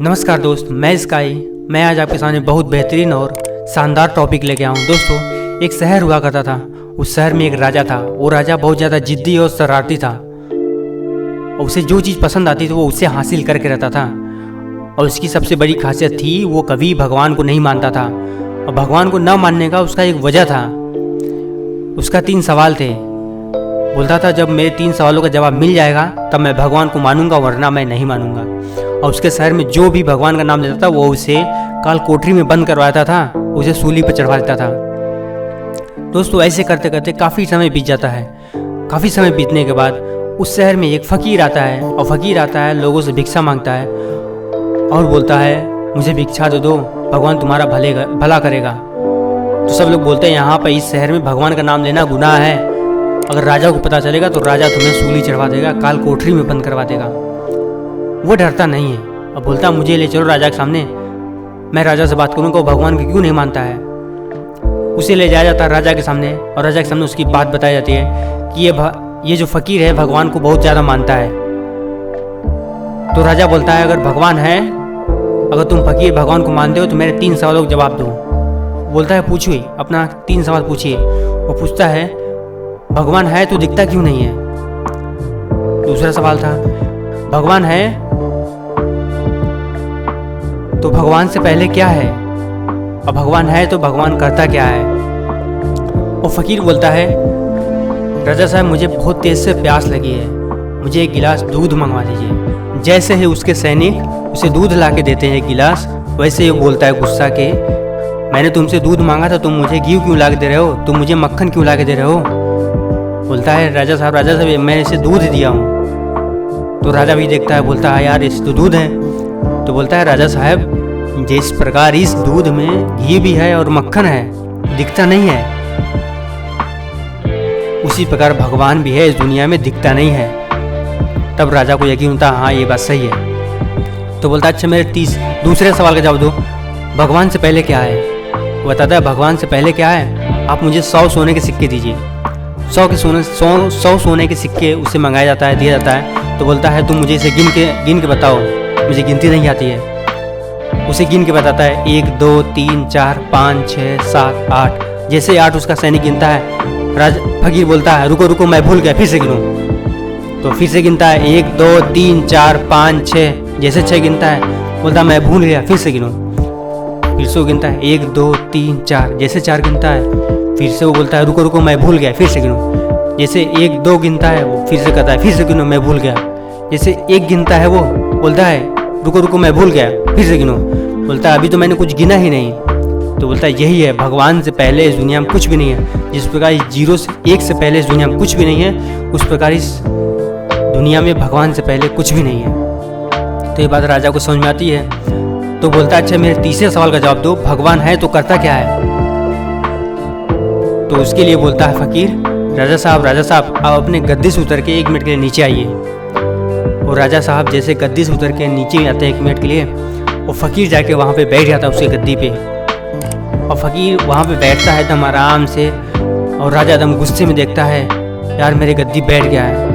नमस्कार दोस्त, मैं स्काई। मैं आज आपके सामने बहुत बेहतरीन और शानदार टॉपिक लेके आऊँ। दोस्तों, एक शहर हुआ करता था। उस शहर में एक राजा था। वो राजा बहुत ज़्यादा जिद्दी और शरारती था और उसे जो चीज़ पसंद आती थी वो उससे हासिल करके रहता था। और उसकी सबसे बड़ी खासियत थी, वो कभी भगवान को नहीं मानता था। और भगवान को न मानने का उसका एक वजह था। उसका 3 सवाल थे। बोलता था, जब मेरे 3 सवालों का जवाब मिल जाएगा तब मैं भगवान को मानूंगा, वरना मैं नहीं मानूंगा। और उसके शहर में जो भी भगवान का नाम लेता था वो उसे काल कोठरी में बंद करवाता था, उसे सूली पर चढ़वा देता था। दोस्तों, ऐसे करते करते काफ़ी समय बीत जाता है। काफ़ी समय बीतने के बाद उस शहर में एक फ़कीर आता है। और फ़कीर आता है, लोगों से भिक्षा मांगता है और बोलता है, मुझे भिक्षा दो, भगवान तुम्हारा भला करेगा। तो सब लोग बोलते हैं, यहाँ पर इस शहर में भगवान का नाम लेना गुनाह है। अगर राजा को पता चलेगा तो राजा तुम्हें सूली चढ़वा देगा, काल कोठरी में बंद करवा देगा। वो डरता नहीं है और बोलता, मुझे ले चलो राजा के सामने, मैं राजा से बात करूँगा। वो भगवान को क्यों नहीं मानता है। उसे ले जाया जाता है राजा के सामने और राजा के सामने उसकी बात बताई जाती है कि ये जो फ़कीर है भगवान को बहुत ज़्यादा मानता है। तो राजा बोलता है, अगर भगवान है, अगर तुम फ़कीर भगवान को मानते हो तो मेरे 3 सवालों का जवाब दो। बोलता है, पूछिए, अपना 3 सवाल पूछिए। वो पूछता है, भगवान है तो दिखता क्यों नहीं है। दूसरा सवाल था, भगवान है तो भगवान से पहले क्या है, और भगवान है तो भगवान करता क्या है। और फ़कीर बोलता है, राजा साहब, मुझे बहुत तेज़ से प्यास लगी है, मुझे एक गिलास दूध मंगवा दीजिए। जैसे ही उसके सैनिक उसे दूध ला के देते हैं एक गिलास, वैसे ही बोलता है गुस्सा के, मैंने तुमसे दूध मांगा था, तुम मुझे घी क्यों ला के दे रहे हो, तुम मुझे मक्खन क्यों ला के दे रहे हो। बोलता है, राजा साहब मैं इसे दूध दिया हूँ। तो राजा भी देखता है, बोलता है, यार इस तो दूध है। तो बोलता है, राजा साहब, जिस प्रकार इस दूध में घी भी है और मक्खन है, दिखता नहीं है, उसी प्रकार भगवान भी है, इस दुनिया में दिखता नहीं है। तब राजा को यकीन होता है, हाँ ये बात सही है। तो बोलता है, अच्छा मेरे दूसरे सवाल का जवाब दो, भगवान से पहले क्या है। वो बताता है, भगवान से पहले क्या है, आप मुझे 100 सोने के सिक्के दीजिए। 100 सोने के सिक्के उसे मंगाया जाता है, दिया जाता है। तो बोलता है, तुम मुझे इसे गिन के बताओ, मुझे गिनती नहीं आती है। उसे गिन के बताता है, 1 2 3 4 5 6 7 8। जैसे 8 उसका सैनिक गिनता है, फ़कीर बोलता है, रुको रुको, मैं भूल गया, फिर से गिनूं। तो फिर से गिनता है, 1 2 3 4 5 6। जैसे 6 गिनता है, बोलता है, मैं भूल गया, फिर से गिनूं। फिर से वो गिनता है, 1 2 3 4। जैसे 4 गिनता है, फिर से वो बोलता है, रुको रुको, मैं भूल गया, फिर से गिनूं। जैसे 1 2 गिनता है, वो फिर से कहता है, फिर से गिनो, मैं भूल गया। जैसे 1 गिनता है, वो बोलता है, रुको रुको, मैं भूल गया, फिर से गिनो। बोलता है, अभी तो मैंने कुछ गिना ही नहीं। तो बोलता है, यही है, भगवान से पहले इस दुनिया में कुछ भी नहीं है। जिस प्रकार इस 0 से 1 से पहले इस दुनिया में कुछ भी नहीं है, उस प्रकार इस दुनिया में भगवान से पहले कुछ भी नहीं है। तो ये बात राजा को समझ में आती है। तो बोलता है, अच्छा मेरे तीसरे सवाल का जवाब दो, भगवान है तो करता क्या है। तो उसके लिए बोलता है फ़कीर, राजा साहब आप अपने गद्दे से उतर के 1 मिनट के लिए नीचे आइए। और राजा साहब जैसे गद्दे से उतर के नीचे आते हैं 1 मिनट के लिए, और फ़कीर जाके वहाँ पे बैठ जाता है उसके गद्दी पे। और फ़कीर वहाँ पे बैठता है एकदम आराम से। और राजा एकदम गुस्से में देखता है, यार मेरे गद्दी बैठ गया है।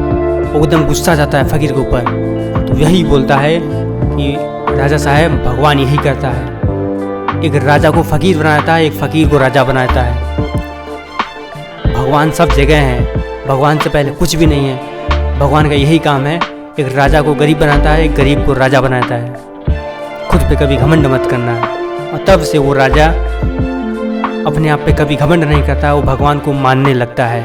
वो एकदम गुस्सा जाता है फ़कीर के ऊपर। तो यही बोलता है कि राजा साहब, भगवान यही करता है, एक राजा को फ़कीर बनाता है, एक फ़कीर को राजा बनाता है। भगवान सब जगह हैं, भगवान से पहले कुछ भी नहीं है। भगवान का यही काम है, एक राजा को गरीब बनाता है, एक गरीब को राजा बनाता है। खुद पे कभी घमंड मत करना है। और तब से वो राजा अपने आप पे कभी घमंड नहीं करता, वो भगवान को मानने लगता है।